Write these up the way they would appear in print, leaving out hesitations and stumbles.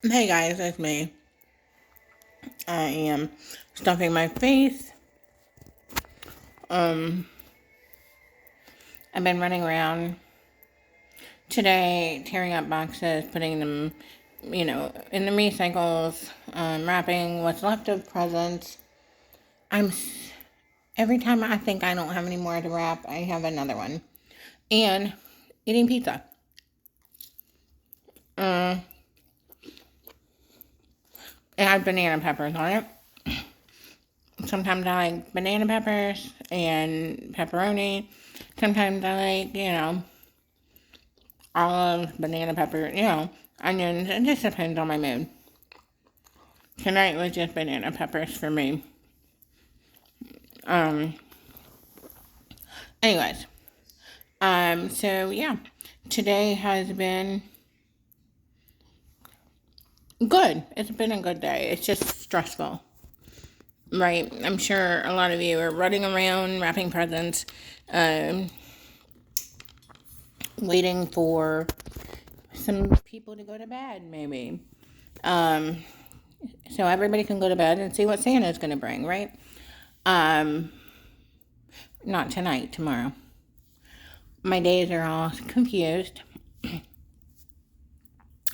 Hey guys, it's me. I am stuffing my face. Um, I've been running around today, tearing up boxes, putting them, in the recycles, wrapping what's left of presents. I'm every time I think I don't have any more to wrap, I have another one, and eating pizza. Uh, it has banana peppers on it. Sometimes I like banana peppers and pepperoni. Sometimes I like, olives, banana pepper, onions. It just depends on my mood. Tonight was just banana peppers for me. Um, anyways, so yeah, today has been good. It's been a good day. It's just stressful, right? I'm sure a lot of you are running around wrapping presents, um, waiting for some people to go to bed, maybe. Um, so everybody can go to bed and see what Santa's going to bring, right? Um, Not tonight, tomorrow. My days are all confused,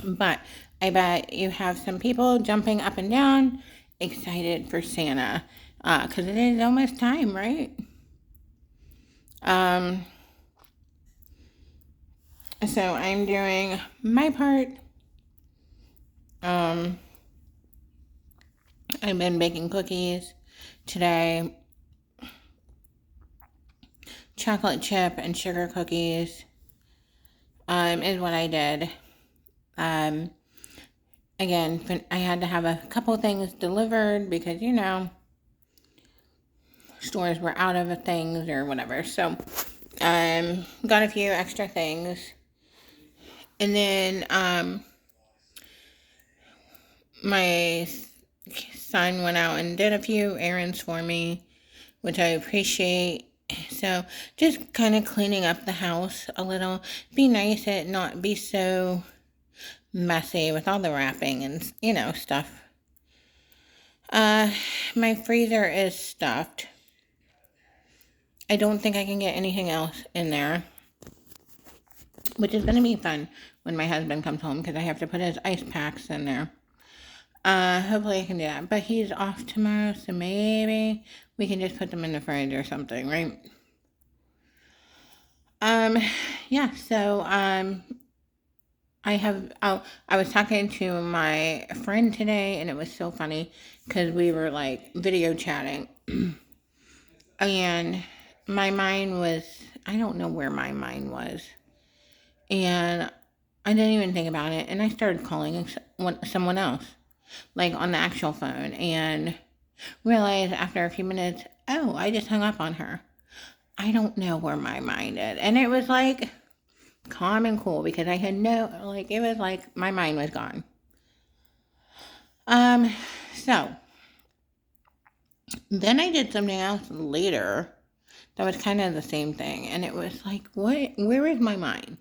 but I bet you have some people jumping up and down, excited for Santa, because it is almost time, right? Um, so I'm doing my part. Um, I've been baking cookies today, chocolate chip and sugar cookies. Is what I did. Um, Again, I had to have a couple things delivered because, stores were out of things or whatever. So, got a few extra things. And then, my son went out and did a few errands for me, which I appreciate. So, just kind of cleaning up the house a little. Be nice and not be so messy with all the wrapping and, stuff. Uh, my freezer is stuffed. I don't think I can get anything else in there, which is going to be fun when my husband comes home because I have to put his ice packs in there. Hopefully I can do that. But he's off tomorrow, so maybe we can just put them in the fridge or something, right? Um, yeah, so, I was talking to my friend today and it was so funny because we were like video chatting and my mind was, I don't know where my mind was. And I didn't even think about it. And I started calling someone else, like on the actual phone, and realized after a few minutes, oh, I just hung up on her. I don't know where my mind is. And it was like calm and cool because I had it was like my mind was gone. Um, so then I did something else later that was kind of the same thing. And it was like, where is my mind?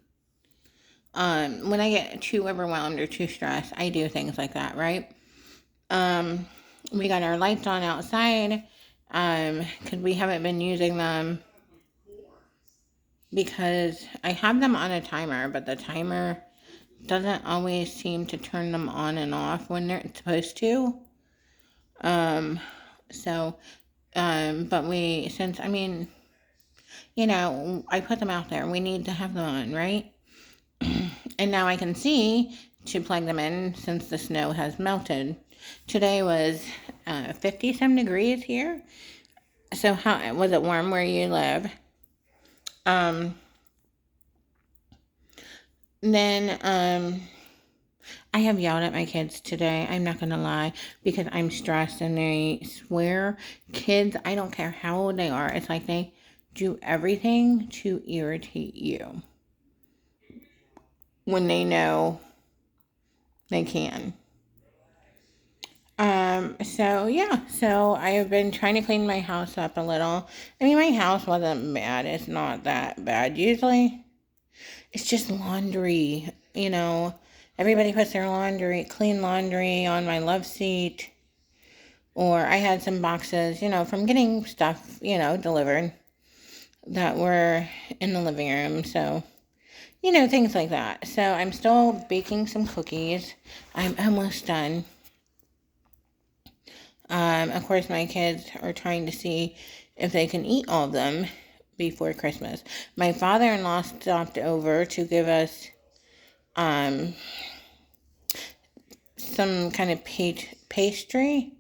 When I get too overwhelmed or too stressed, I do things like that, right? Um, we got our lights on outside, because we haven't been using them because I have them on a timer, but the timer doesn't always seem to turn them on and off when they're supposed to. Um, so, but I put them out there. We need to have them on, right? And now I can see to plug them in since the snow has melted. Today was 50 some degrees here. So how was it warm where you live? Um, then I have yelled at my kids today. I'm not gonna lie because I'm stressed and they swear. Kids, I don't care how old they are. It's like they do everything to irritate you when they know they can. So yeah, so I have been trying to clean my house up a little. I mean, my house wasn't bad. It's not that bad. Usually, it's just laundry, everybody puts their clean laundry on my love seat. Or I had some boxes, from getting stuff, delivered that were in the living room. So, things like that. So I'm still baking some cookies. I'm almost done. Of course, my kids are trying to see if they can eat all of them before Christmas. My father-in-law stopped over to give us some kind of pastry.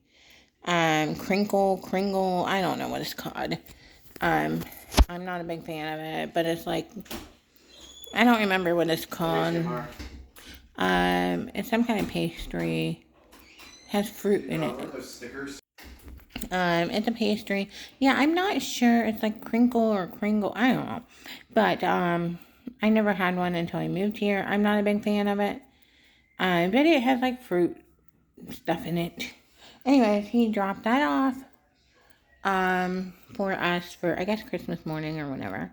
Kringle, I don't know what it's called. I'm not a big fan of it, but it's like, I don't remember what it's called. It's some kind of pastry. It has fruit in it. It's a pastry. Yeah, I'm not sure. It's like crinkle or kringle. I don't know. But, I never had one until I moved here. I'm not a big fan of it. But it has like fruit stuff in it. Anyways, he dropped that off, for us for, I guess, Christmas morning or whatever.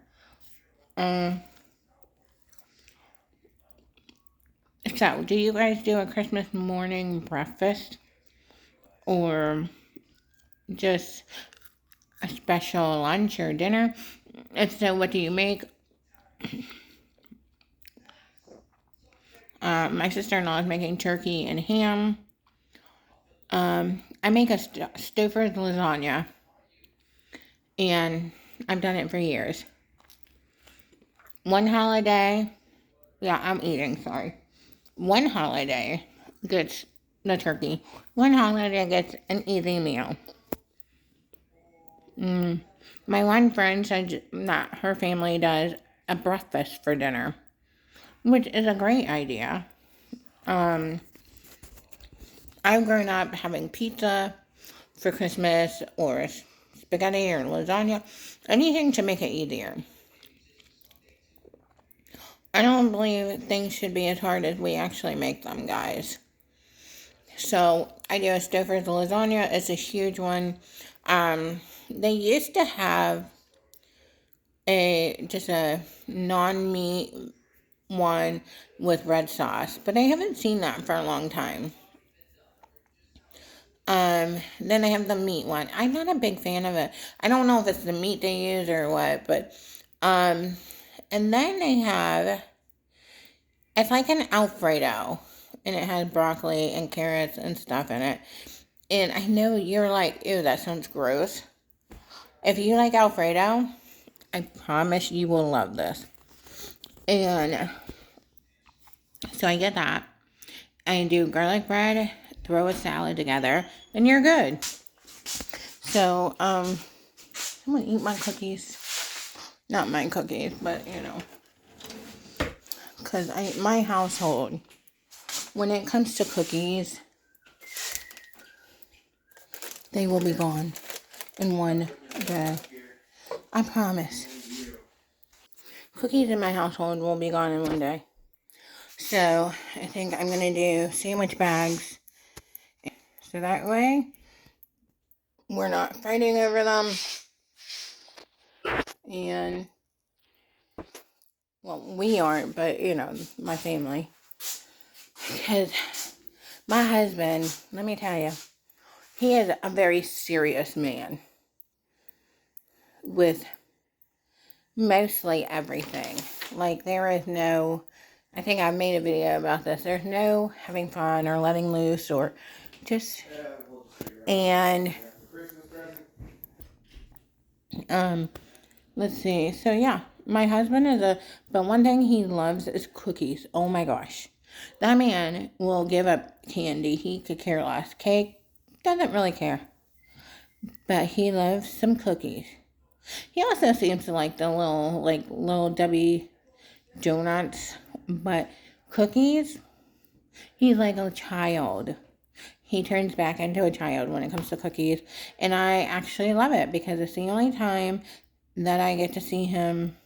So, do you guys do a Christmas morning breakfast? Or just a special lunch or dinner? If so, what do you make? My sister-in-law is making turkey and ham. I make a Stouffer's lasagna. And I've done it for years. One holiday, I'm eating, sorry. One holiday gets the turkey. One holiday gets an easy meal. My one friend said that her family does a breakfast for dinner, which is a great idea. I've grown up having pizza for Christmas, or spaghetti or lasagna, anything to make it easier. I don't believe things should be as hard as we actually make them, guys. So I do a Stouffer's lasagna. It's a huge one. They used to have just a non-meat one with red sauce, but I haven't seen that for a long time. Then they have the meat one. I'm not a big fan of it. I don't know if it's the meat they use or what, but, and then they have, it's like an Alfredo, and it has broccoli and carrots and stuff in it. And I know you're like, ew, that sounds gross. If you like Alfredo, I promise you will love this. And so I get that. I do garlic bread, throw a salad together, and you're good. So, I'm gonna eat my cookies. Not my cookies, but, because my household, when it comes to cookies, they will be gone in one day. I promise. Cookies in my household will be gone in one day. So, I think I'm going to do sandwich bags. So that way, we're not fighting over them. And, well, we aren't, but, my family. Because my husband, let me tell you, he is a very serious man with mostly everything. Like, there is no, I think I made a video about this, there's no having fun or letting loose or just, and, let's see, so yeah, my husband but one thing he loves is cookies. Oh my gosh. That man will give up candy. He could care less. Cake, doesn't really care. But he loves some cookies. He also seems to like the little Debbie donuts, but cookies, he's like a child. He turns back into a child when it comes to cookies, and I actually love it because it's the only time that I get to see him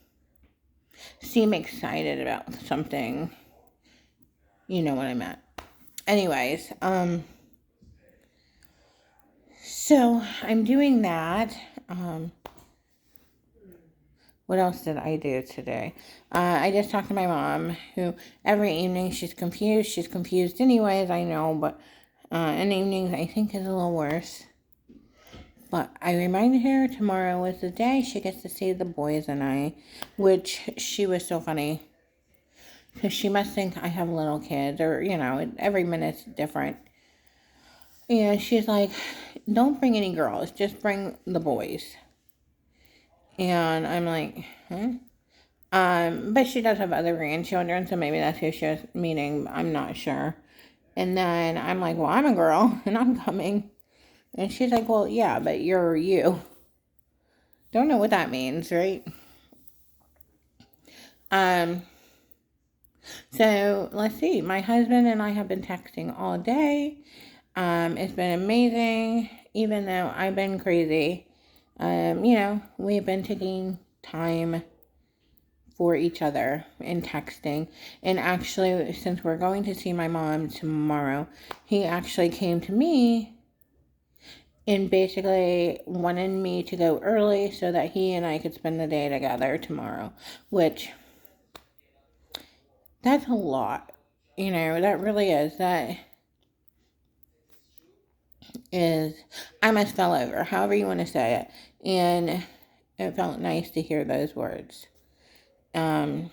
seem excited about something. You know what I meant. Anyways, so I'm doing that. What else did I do today? I just talked to my mom, who every evening she's confused. She's confused anyways, I know, but in the evenings I think is a little worse. But I reminded her tomorrow is the day she gets to see the boys and I, which she was so funny. Because she must think I have little kids, or, every minute's different. And she's like, don't bring any girls, just bring the boys. And I'm like, huh? But she does have other grandchildren, so maybe that's who she was meaning. I'm not sure. And then I'm like, well, I'm a girl, and I'm coming. And she's like, well, yeah, but you're you. Don't know what that means, right? Um, so let's see. My husband and I have been texting all day. It's been amazing, even though I've been crazy. We've been taking time for each other and texting. And actually, since we're going to see my mom tomorrow, he actually came to me and basically wanted me to go early so that he and I could spend the day together tomorrow, which that's a lot. That really is. That is, I must fell over, however you want to say it. And it felt nice to hear those words. So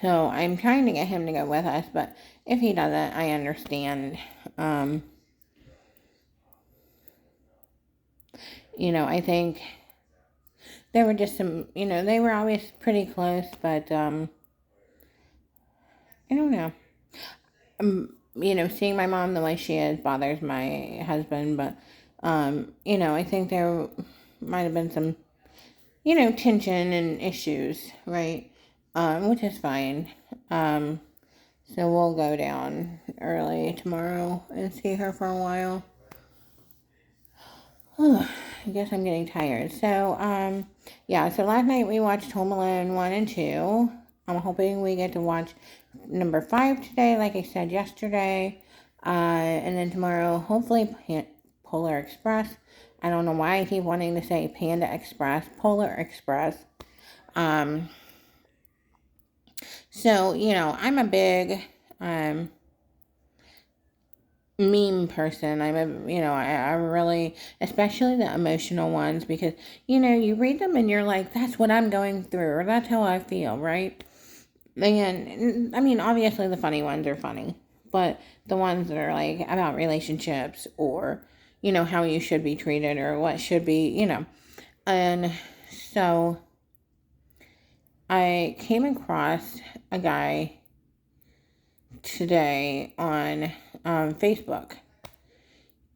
I'm trying to get him to go with us, but if he doesn't, I understand. I think there were just some, they were always pretty close, but, I don't know. Seeing my mom the way she is bothers my husband, but, I think there might have been some, tension and issues, right? Which is fine. So we'll go down early tomorrow and see her for a while. I guess I'm getting tired. So, so last night we watched Home Alone 1 and 2. I'm hoping we get to watch number 5 today, like I said yesterday. And then tomorrow, hopefully, Polar Express. I don't know why I keep wanting to say Panda Express, Polar Express. So, I'm a big meme person. I really, especially the emotional ones, because, you read them and you're like, that's what I'm going through, or that's how I feel, right? And, obviously the funny ones are funny, but the ones that are like about relationships or, how you should be treated or what should be, And so I came across a guy today on Facebook.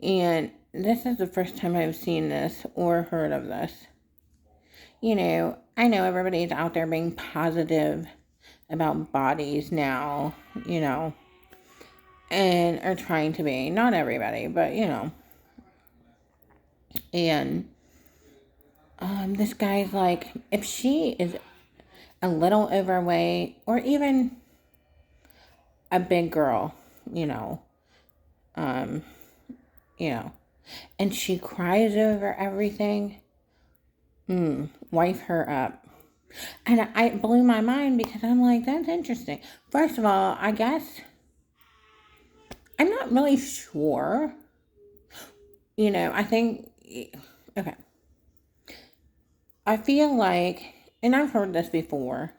And this is the first time I've seen this or heard of this. I know everybody's out there being positive about bodies now, and are trying to be. Not everybody, but, And this guy's like, if she is a little overweight or even a big girl, um, and she cries over everything, wife her up. And it blew my mind because I'm like, that's interesting. First of all, I guess I'm not really sure. I think, okay. I feel like, and I've heard this before,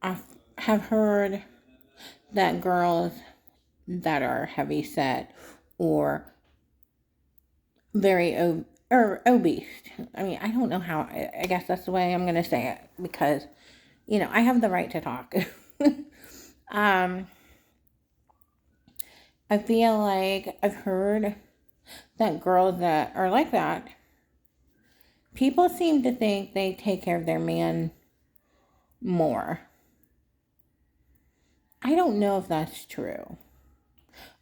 I have heard that girls that are heavy set or very obese. I don't know how, I guess that's the way I'm going to say it because, I have the right to talk. I feel like I've heard that girls that are like that, people seem to think they take care of their man more. I don't know if that's true.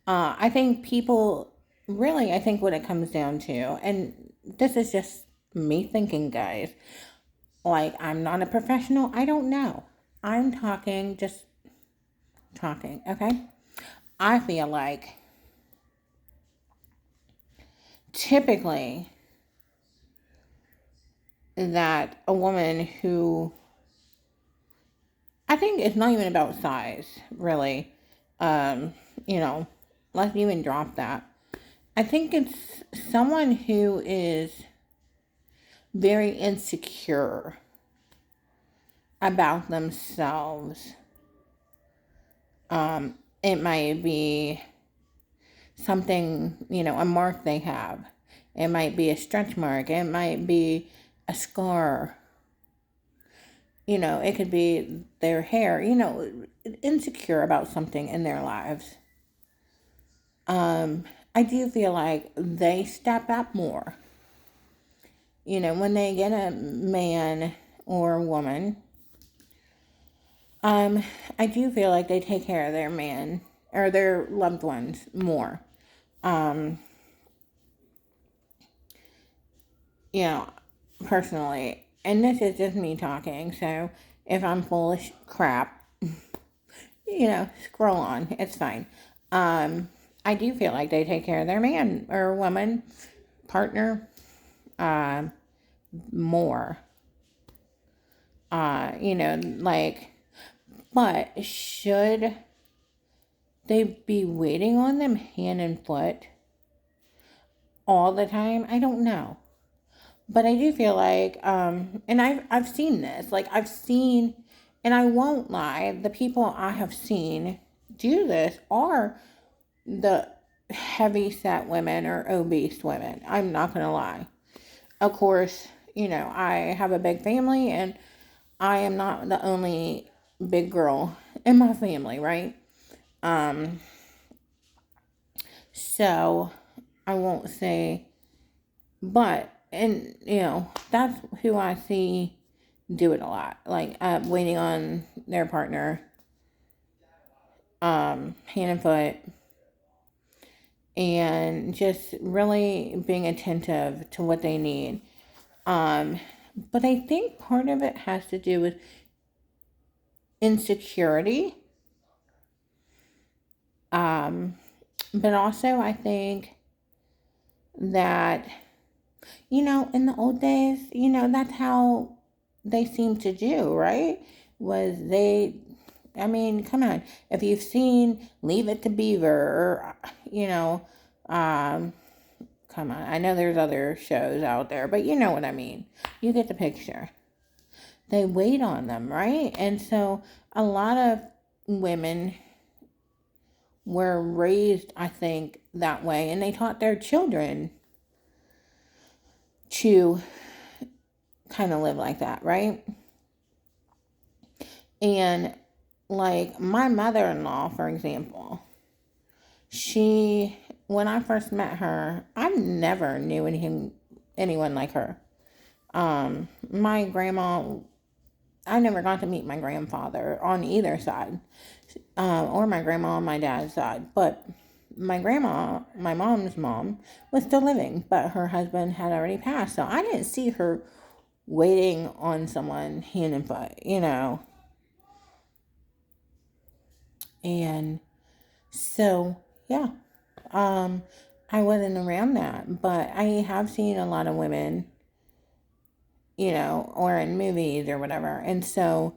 I think people, really, I think what it comes down to, and this is just me thinking, guys, like, I'm not a professional, I don't know. I'm just talking, okay? I feel like typically that a woman who, I think it's not even about size, really. Um, you know, let's even drop that. I think it's someone who is very insecure about themselves. It might be something, a mark they have. It might be a stretch mark. It might be a scar. It could be their hair, insecure about something in their lives. I do feel like they step up more. When they get a man or a woman, I do feel like they take care of their man or their loved ones more. Um, you know, Personally, and this is just me talking, so if I'm full of crap, scroll on, it's fine. I do feel like they take care of their man or woman, partner, more. Like, but should they be waiting on them hand and foot all the time? I don't know. But I do feel like, and I've seen this, and I won't lie, the people I have seen do this are the heavy set women or obese women. I'm not going to lie. Of course, I have a big family and I am not the only big girl in my family, right? So I won't say, but, and that's who I see do it a lot. Like, waiting on their partner, hand and foot, and just really being attentive to what they need. But I think part of it has to do with insecurity. But also I think that, in the old days, that's how they seemed to do, right? Come on. If you've seen Leave It to Beaver or, come on. I know there's other shows out there, but you know what I mean. You get the picture. They wait on them, right? And so a lot of women were raised, I think, that way, and they taught their children to kind of live like that, right? And like my mother-in-law, for example, when I first met her, I never knew anyone like her. My grandma, I never got to meet my grandfather on either side, or my grandma on my dad's side, but my grandma, my mom's mom, was still living, but her husband had already passed, so I didn't see her waiting on someone hand and foot, and so, yeah, I wasn't around that, but I have seen a lot of women, or in movies or whatever. And so,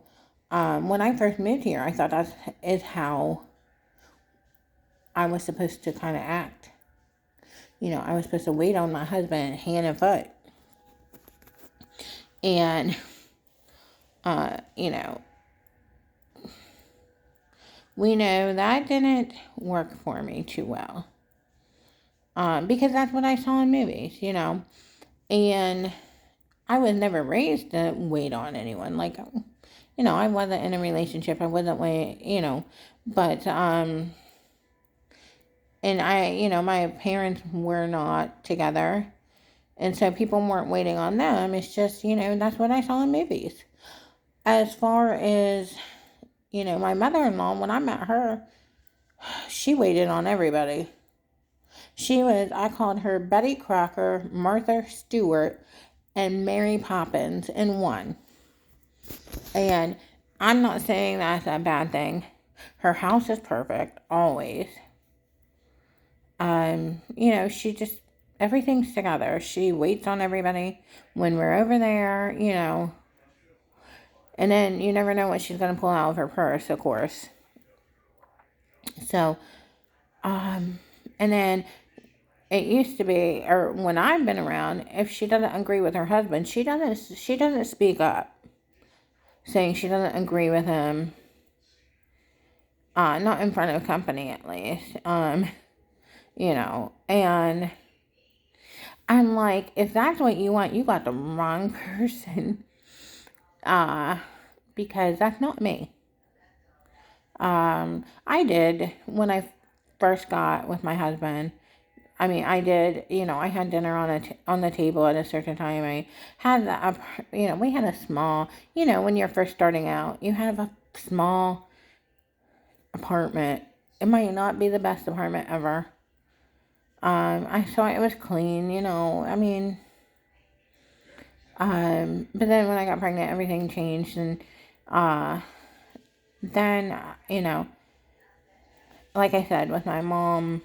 when I first moved here, I thought that is how I was supposed to kind of act. I was supposed to wait on my husband hand and foot. And, we know that didn't work for me too well. Because that's what I saw in movies, and I was never raised to wait on anyone. Like, I wasn't in a relationship. I wasn't but, and my parents were not together. And so people weren't waiting on them. It's just, that's what I saw in movies. As far as, my mother-in-law, when I met her, she waited on everybody. I called her Betty Crocker, Martha Stewart, and Mary Poppins in one. And I'm not saying that's a bad thing. Her house is perfect, always. She just everything's together. She waits on everybody when we're over there, and then you never know what she's going to pull out of her purse, of course. So, and then it used to be, or when I've been around, if she doesn't agree with her husband, she doesn't speak up, saying she doesn't agree with him. Not in front of company, at least. And I'm like, if that's what you want, you got the wrong person. Because that's not me. I did when I first got with my husband. I mean, I did, I had dinner on the table at a certain time. I had, we had a small, when you're first starting out, you have a small apartment. It might not be the best apartment ever. I saw it was clean, I mean, but then when I got pregnant, everything changed, and, then, like I said, with my mom,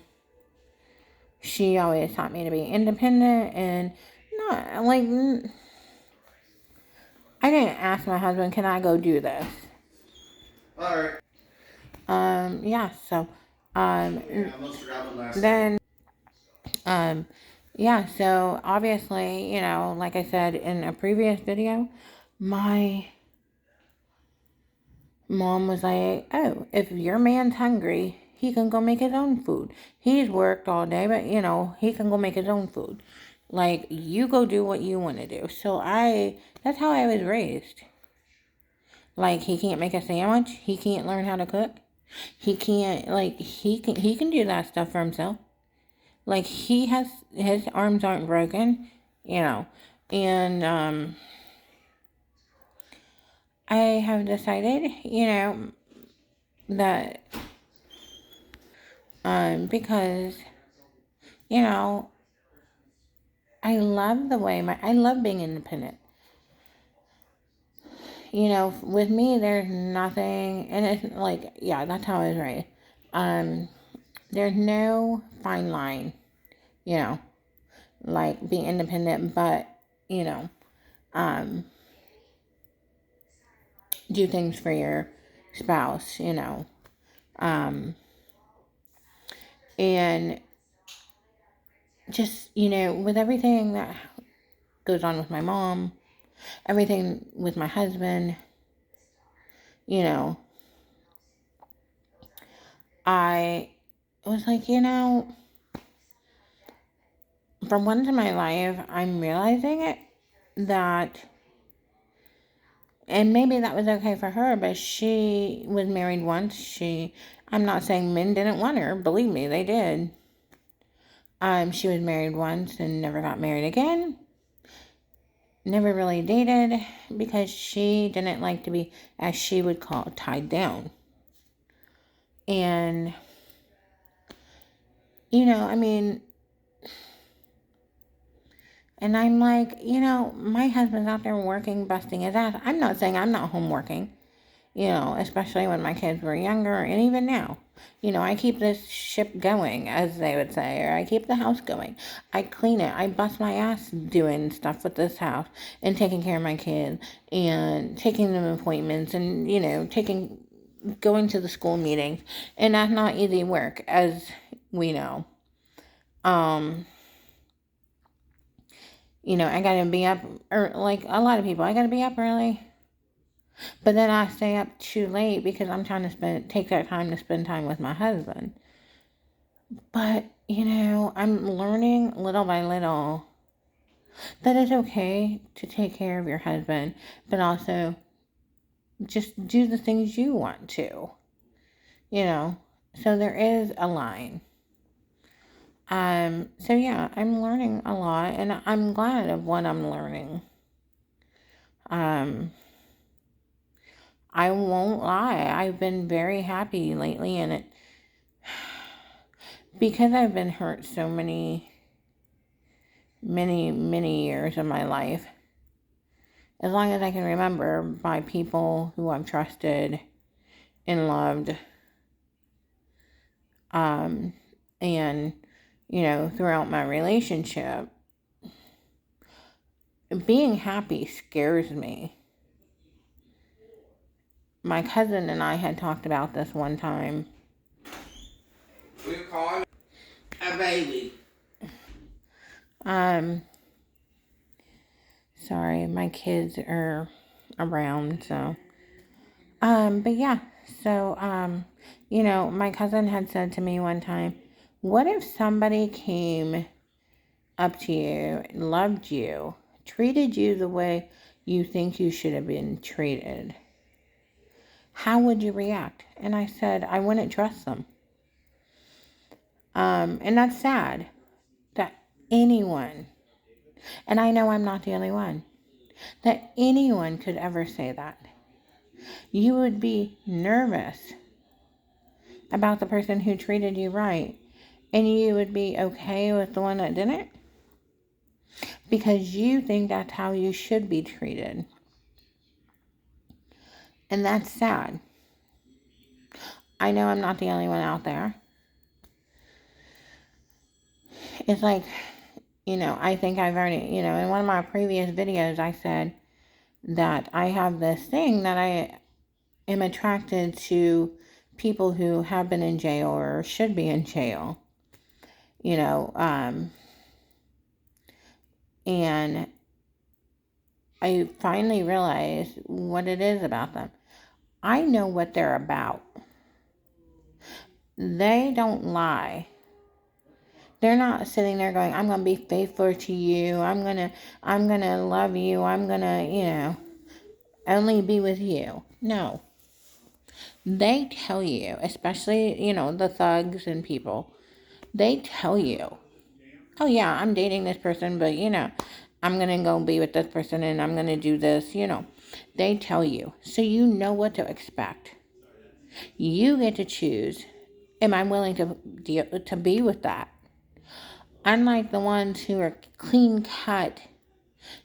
she always taught me to be independent and not, like, I didn't ask my husband, can I go do this? Alright. Yeah, so, then, yeah, so obviously, like I said in a previous video, my mom was like, oh, if your man's hungry, he can go make his own food. He's worked all day, but, he can go make his own food. Like, you go do what you want to do. So that's how I was raised. Like, he can't make a sandwich. He can't learn how to cook. He can't, like, he can do that stuff for himself. Like, his arms aren't broken, and, I have decided, that, because, I love I love being independent. With me, there's nothing, and it's like, yeah, that's how I was raised. There's no fine line, like being independent, but, um, do things for your spouse, and just, with everything that goes on with my mom, everything with my husband, I was like, for once in my life, I'm realizing it, that, and maybe that was okay for her, but she was married once. I'm not saying men didn't want her. Believe me, they did. She was married once and never got married again. Never really dated because she didn't like to be, as she would call, tied down. And, I mean, and I'm like, my husband's out there working, busting his ass. I'm not saying I'm not home working, especially when my kids were younger, and even now. I keep this ship going, as they would say, or I keep the house going. I clean it. I bust my ass doing stuff with this house and taking care of my kids and taking them appointments and, going to the school meetings. And that's not easy work, as we know. I gotta be up, or like a lot of people, I gotta be up early. But then I stay up too late because I'm trying to take that time to spend time with my husband. But, I'm learning little by little that it's okay to take care of your husband, but also just do the things you want to, so there is a line. So yeah, I'm learning a lot, and I'm glad of what I'm learning. I won't lie, I've been very happy lately, and it, because I've been hurt so many years of my life, as long as I can remember, by people who I've trusted and loved, and, throughout my relationship, being happy scares me. My cousin and I had talked about this one time. We're calling a baby. Sorry, my kids are around, so. But yeah, so, my cousin had said to me one time, what if somebody came up to you, loved you, treated you the way you think you should have been treated? How would you react? And I said, I wouldn't trust them. And that's sad that anyone, and I know I'm not the only one, that anyone could ever say that. You would be nervous about the person who treated you right, and you would be okay with the one that didn't, because you think that's how you should be treated. And that's sad. I know I'm not the only one out there. It's like, I think I've already, in one of my previous videos, I said that I have this thing that I am attracted to people who have been in jail or should be in jail, and I finally realized what it is about them. I know what they're about. They don't lie. They're not sitting there going, I'm going to be faithful to you. I'm going to love you. I'm going to, only be with you. No. They tell you, especially, the thugs and people, they tell you, oh yeah, I'm dating this person, but I'm going to go be with this person and I'm going to do this, They tell you. So you know what to expect. You get to choose, am I willing to be with that? Unlike the ones who are clean cut,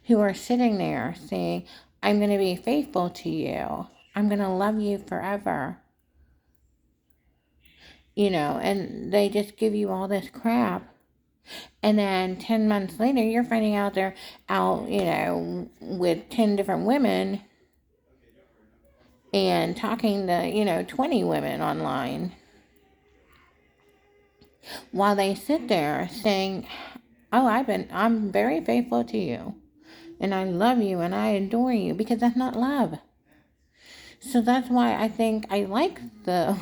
who are sitting there saying, I'm going to be faithful to you. I'm going to love you forever. And they just give you all this crap. And then 10 months later, you're finding out they're out, with 10 different women and talking to, 20 women online. While they sit there saying, oh, I'm very faithful to you. And I love you and I adore you, because that's not love. So that's why I think I like the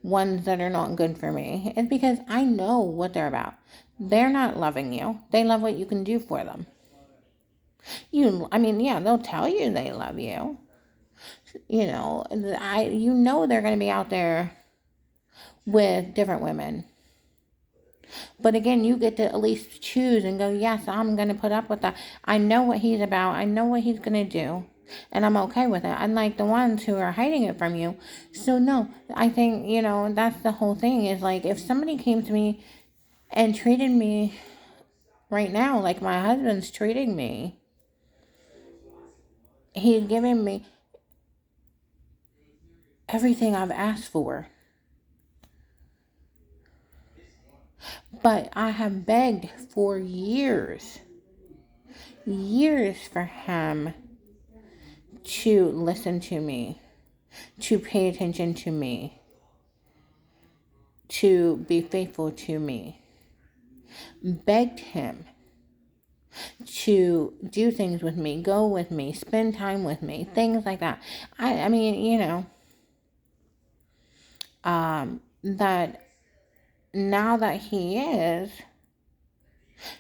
ones that are not good for me. It's because I know what they're about. They're not loving you. They love what you can do for them. They'll tell you they love you. You know they're going to be out there with different women. But again, you get to at least choose and go, yes, I'm going to put up with that. I know what he's about. I know what he's going to do. And I'm okay with it. Unlike the ones who are hiding it from you. So no, I think, that's the whole thing, is like, if somebody came to me and treated me right now like my husband's treating me, he's giving me everything I've asked for. But I have begged for years for him to listen to me, to pay attention to me, to be faithful to me. Begged him to do things with me, go with me, spend time with me, things like that. That now that he is,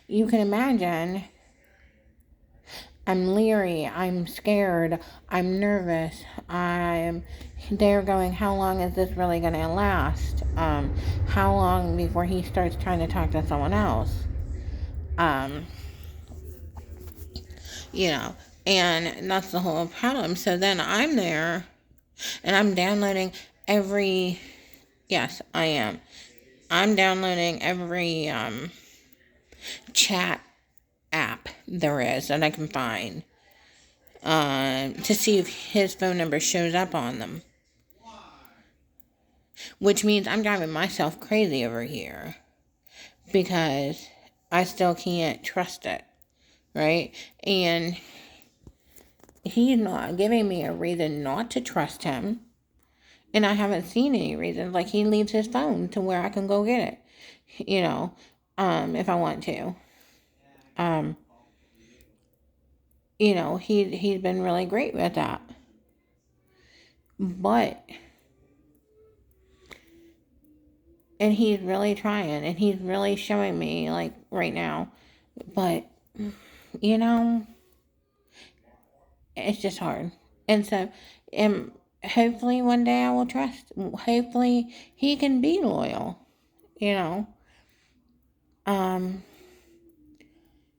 you can imagine, I'm leery, I'm scared, I'm nervous, they're going, how long is this really going to last? How long before he starts trying to talk to someone else? And that's the whole problem. So then I'm there, and I'm downloading yes, I am. I'm downloading every chat app there is that I can find to see if his phone number shows up on them. Which means I'm driving myself crazy over here. because I still can't trust it, right? And he's not giving me a reason not to trust him. And I haven't seen any reason. Like, he leaves his phone to where I can go get it, if I want to. He's been really great with that. But, and he's really trying, and he's really showing me, like, right now. But, it's just hard. And so, hopefully one day I will trust. Hopefully he can be loyal, you know.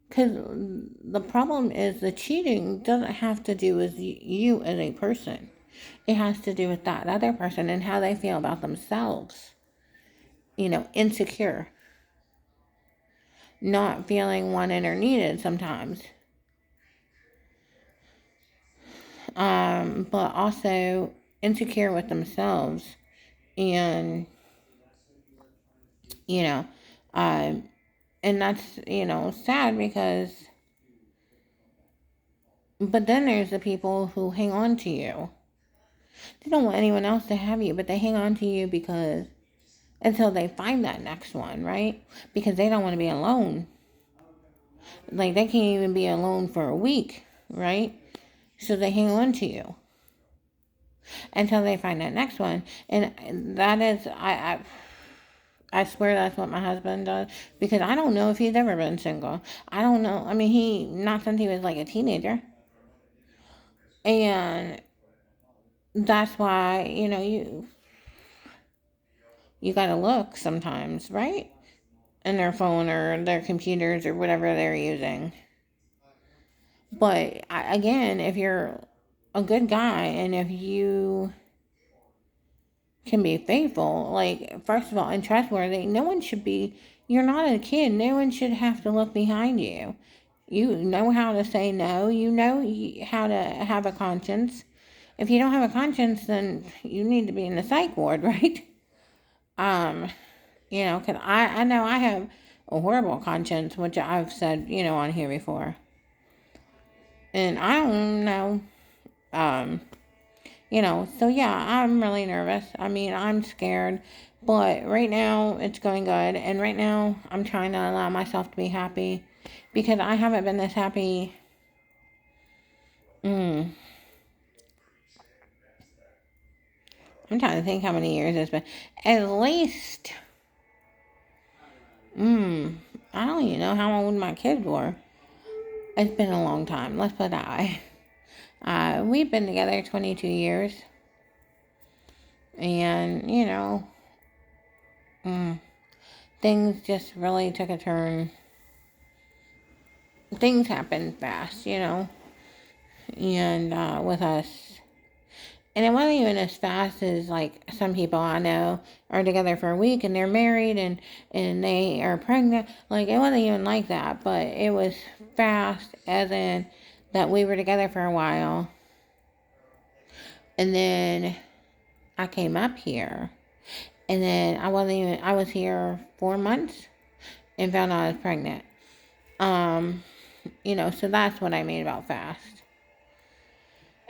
Because the problem is the cheating doesn't have to do with you as a person. It has to do with that other person and how they feel about themselves. Insecure. Not feeling wanted or needed sometimes. But also insecure with themselves. And, and that's, sad because, but then there's the people who hang on to you. They don't want anyone else to have you, but they hang on to you because, until they find that next one, right? Because they don't want to be alone. Like, they can't even be alone for a week, right? So they hang on to you until they find that next one. And that is, I swear that's what my husband does, because I don't know if he's ever been single. I don't know. I mean, not since he was like a teenager. And that's why, you gotta look sometimes, right? In their phone or their computers or whatever they're using. But again, if you're a good guy and if you can be faithful, like, first of all, and trustworthy, you're not a kid. No one should have to look behind you. You know how to say no. You know how to have a conscience. If you don't have a conscience, then you need to be in the psych ward, right? Because I know I have a horrible conscience, which I've said, on here before. And I don't know, so yeah, I'm really nervous. I mean, I'm scared, but right now it's going good. And right now I'm trying to allow myself to be happy because I haven't been this happy. I'm trying to think how many years it's been. At least, I don't even know how old my kids were. It's been a long time. Let's put it that way. We've been together 22 years. And, things just really took a turn. Things happened fast, and with us. And it wasn't even as fast as, like, some people I know are together for a week and they're married and they are pregnant. Like, it wasn't even like that. But it was fast, as in that we were together for a while. And then I came up here. And then I was here 4 months and found out I was pregnant. So that's what I mean about fast.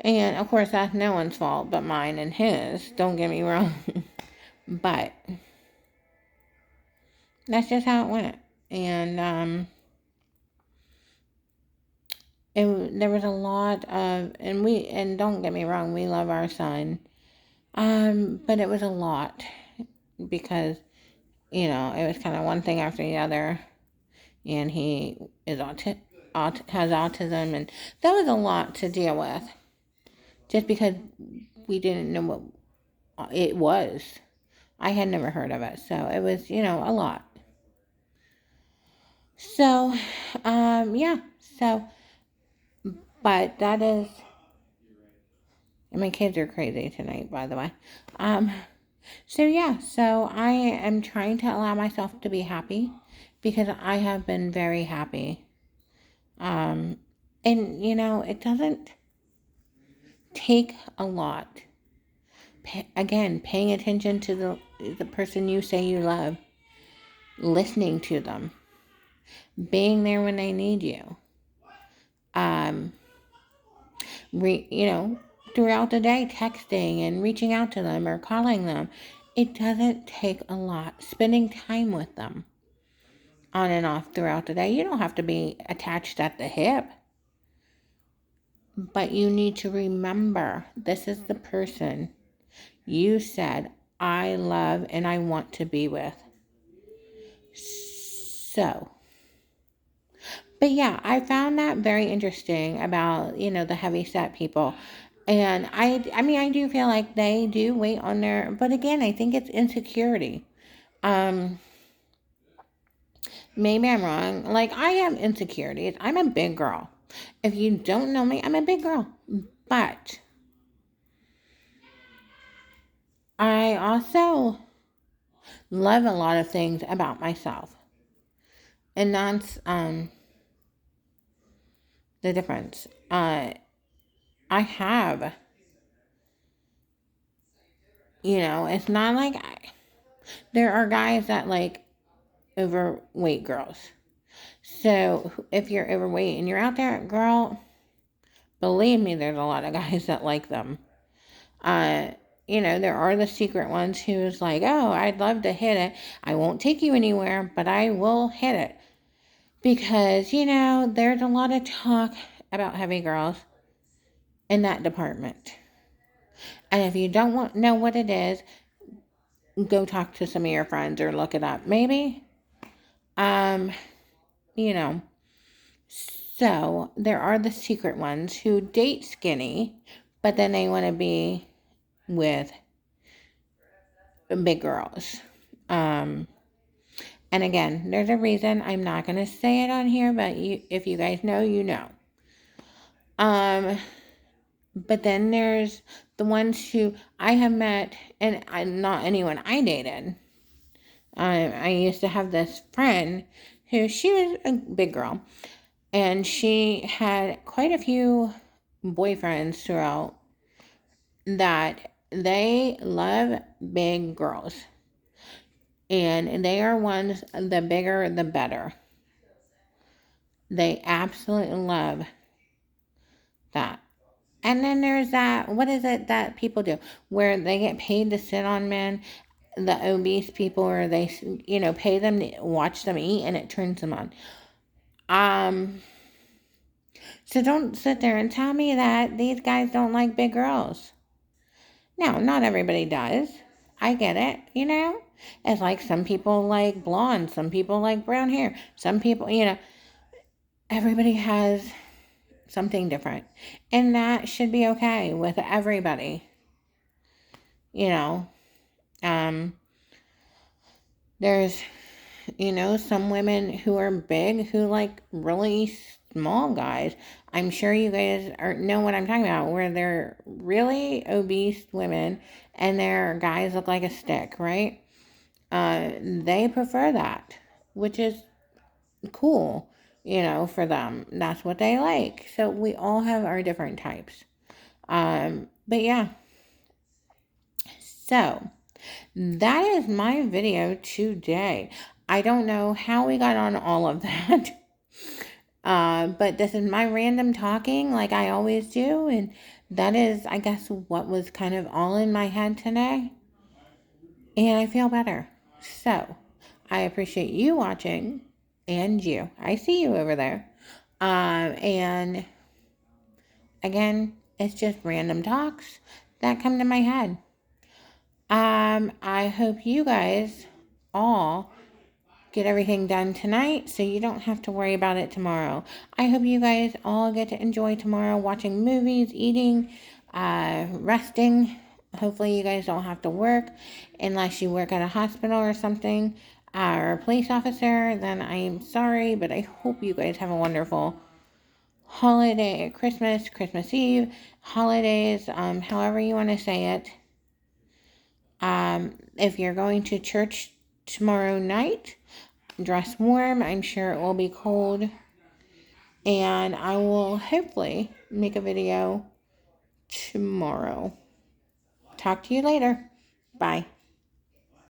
And, of course, that's no one's fault but mine and his. Don't get me wrong. But that's just how it went. And, there was a lot of, and don't get me wrong, we love our son. But it was a lot because, it was kind of one thing after the other. And he is has autism, and that was a lot to deal with. Just because we didn't know what it was. I had never heard of it, so it was, a lot. So, yeah, so, but that is, and my kids are crazy tonight, by the way. So yeah, so I am trying to allow myself to be happy because I have been very happy. And, it doesn't take a lot. Again, paying attention to the person you say you love. listening to them, being there when they need you, throughout the day, texting and reaching out to them or calling them. It doesn't take a lot. Spending time with them on and off throughout the day. You don't have to be attached at the hip. But you need to remember, this is the person you said, I love and I want to be with. So, but yeah, I found that very interesting about, the heavy set people. And I do feel like they do wait on their, but again, I think it's insecurity. Maybe I'm wrong. Like, I have insecurities. I'm a big girl. If you don't know me, I'm a big girl. But I also love a lot of things about myself. And that's the difference. I have, it's not like there are guys that like overweight girls. So if you're overweight and you're out there, girl, believe me, there's a lot of guys that like them. There are the secret ones who's like, oh, I'd love to hit it. I won't take you anywhere, but I will hit it. Because, there's a lot of talk about heavy girls in that department. And if you don't know what it is, go talk to some of your friends or look it up. Maybe. So there are the secret ones who date skinny, but then they want to be with big girls. And again, there's a reason I'm not going to say it on here, but if you guys know, you know. But then there's the ones who I have met, and not anyone I dated. I used to have this friend who, she was a big girl, and she had quite a few boyfriends throughout that they love big girls. And they are ones, the bigger, the better. They absolutely love that. And then there's that, what is it that people do? Where they get paid to sit on men, the obese people, or they, pay them to watch them eat and it turns them on. So don't sit there and tell me that these guys don't like big girls. No, not everybody does. I get it, It's like some people like blonde, some people like brown hair, some people, everybody has something different. And that should be okay with everybody. There's, some women who are big who like really small guys. I'm sure you guys know what I'm talking about, where they're really obese women and their guys look like a stick, right? They prefer that, which is cool, for them. That's what they like. So we all have our different types. But yeah. So that is my video today. I don't know how we got on all of that. But this is my random talking like I always do. And that is, I guess, what was kind of all in my head today. And I feel better. So I appreciate you watching, and you. I see you over there. And again, it's just random talks that come to my head. I hope you guys all get everything done tonight so you don't have to worry about it tomorrow. I hope you guys all get to enjoy tomorrow watching movies, eating, resting. Hopefully you guys don't have to work unless you work at a hospital or something, or a police officer. Then I'm sorry, but I hope you guys have a wonderful holiday, Christmas Eve, holidays, however you want to say it. If you're going to church tomorrow night, dress warm. I'm sure it will be cold. And I will hopefully make a video tomorrow. Talk to you later. Bye.